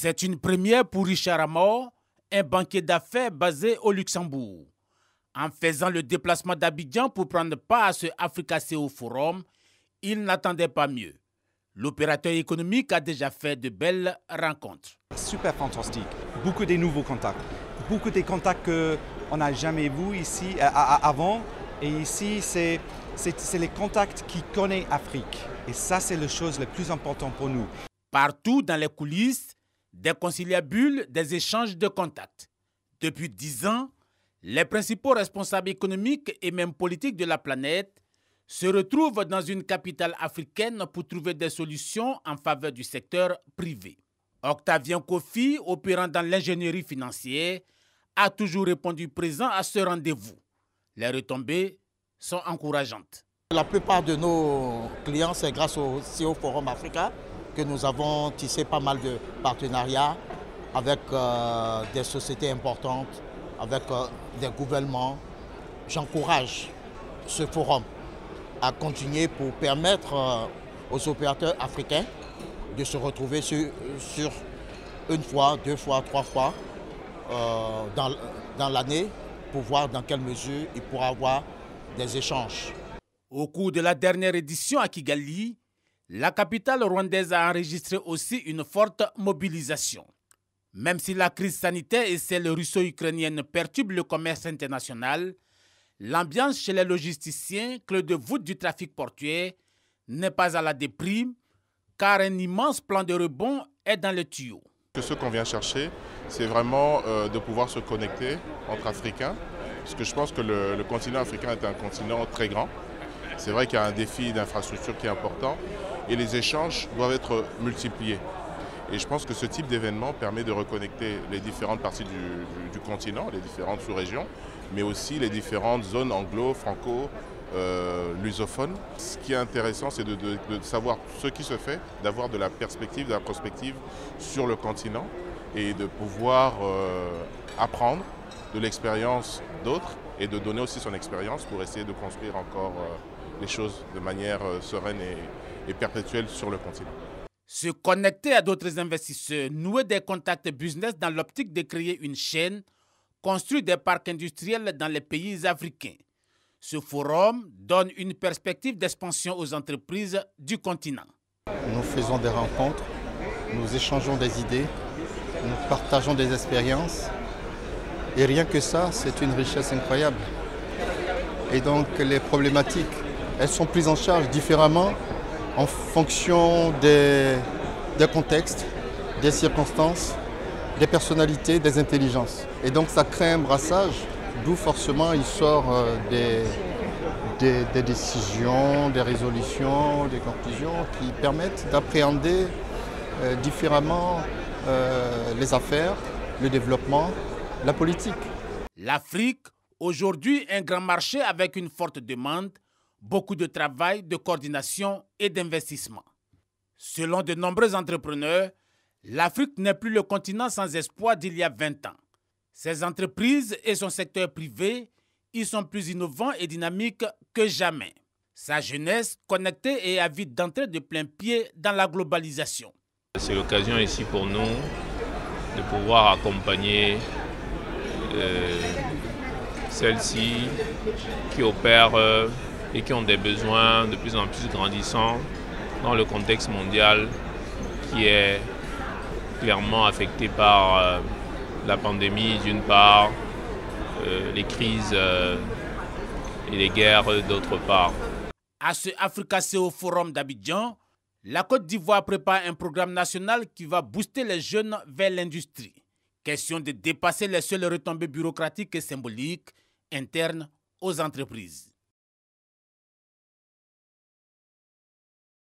C'est une première pour Richard Amor, un banquier d'affaires basé au Luxembourg. En faisant le déplacement d'Abidjan pour prendre part à ce Africa CEO Forum, il n'attendait pas mieux. L'opérateur économique a déjà fait de belles rencontres. Super fantastique, beaucoup de nouveaux contacts, beaucoup de contacts qu'on n'a jamais vus ici avant. Et ici, c'est les contacts qui connaissent l'Afrique. Et ça, c'est la chose la plus importante pour nous. Partout dans les coulisses, des conciliabules, des échanges de contacts. Depuis 10 ans, les principaux responsables économiques et même politiques de la planète se retrouvent dans une capitale africaine pour trouver des solutions en faveur du secteur privé. Octavien Kofi, opérant dans l'ingénierie financière, a toujours répondu présent à ce rendez-vous. Les retombées sont encourageantes. La plupart de nos clients, c'est grâce au CEO Forum Africa que nous avons tissé pas mal de partenariats avec des sociétés importantes, avec des gouvernements. J'encourage ce forum à continuer pour permettre aux opérateurs africains de se retrouver sur une fois, 2 fois, 3 fois dans l'année pour voir dans quelle mesure il pourra avoir des échanges. Au cours de la dernière édition à Kigali, la capitale rwandaise a enregistré aussi une forte mobilisation. Même si la crise sanitaire et celle russo-ukrainienne perturbent le commerce international, l'ambiance chez les logisticiens, clé de voûte du trafic portuaire, n'est pas à la déprime, car un immense plan de rebond est dans le tuyau. Ce qu'on vient chercher, c'est vraiment de pouvoir se connecter entre Africains, parce que je pense que le continent africain est un continent très grand. C'est vrai qu'il y a un défi d'infrastructure qui est important et les échanges doivent être multipliés. Et je pense que ce type d'événement permet de reconnecter les différentes parties du continent, les différentes sous-régions, mais aussi les différentes zones anglo, franco, lusophones. Ce qui est intéressant, c'est de savoir ce qui se fait, d'avoir de la perspective, de la prospective sur le continent et de pouvoir apprendre de l'expérience d'autres et de donner aussi son expérience pour essayer de construire encore les choses de manière sereine et perpétuelle sur le continent. Se connecter à d'autres investisseurs, nouer des contacts business dans l'optique de créer une chaîne, construire des parcs industriels dans les pays africains. Ce forum donne une perspective d'expansion aux entreprises du continent. Nous faisons des rencontres, nous échangeons des idées, nous partageons des expériences. Et rien que ça, c'est une richesse incroyable. Et donc les problématiques, elles sont prises en charge différemment en fonction des contextes, des circonstances, des personnalités, des intelligences. Et donc ça crée un brassage, d'où forcément il sort des décisions, des résolutions, des conclusions qui permettent d'appréhender différemment les affaires, le développement, la politique. L'Afrique, aujourd'hui un grand marché avec une forte demande, beaucoup de travail, de coordination et d'investissement. Selon de nombreux entrepreneurs, l'Afrique n'est plus le continent sans espoir d'il y a 20 ans. Ses entreprises et son secteur privé y sont plus innovants et dynamiques que jamais. Sa jeunesse connectée et avide d'entrer de plein pied dans la globalisation. C'est l'occasion ici pour nous de pouvoir accompagner celles-ci qui opèrent et qui ont des besoins de plus en plus grandissants dans le contexte mondial qui est clairement affecté par la pandémie d'une part, les crises et les guerres d'autre part. À ce Africa CEO Forum d'Abidjan, la Côte d'Ivoire prépare un programme national qui va booster les jeunes vers l'industrie. Question de dépasser les seules retombées bureaucratiques et symboliques internes aux entreprises.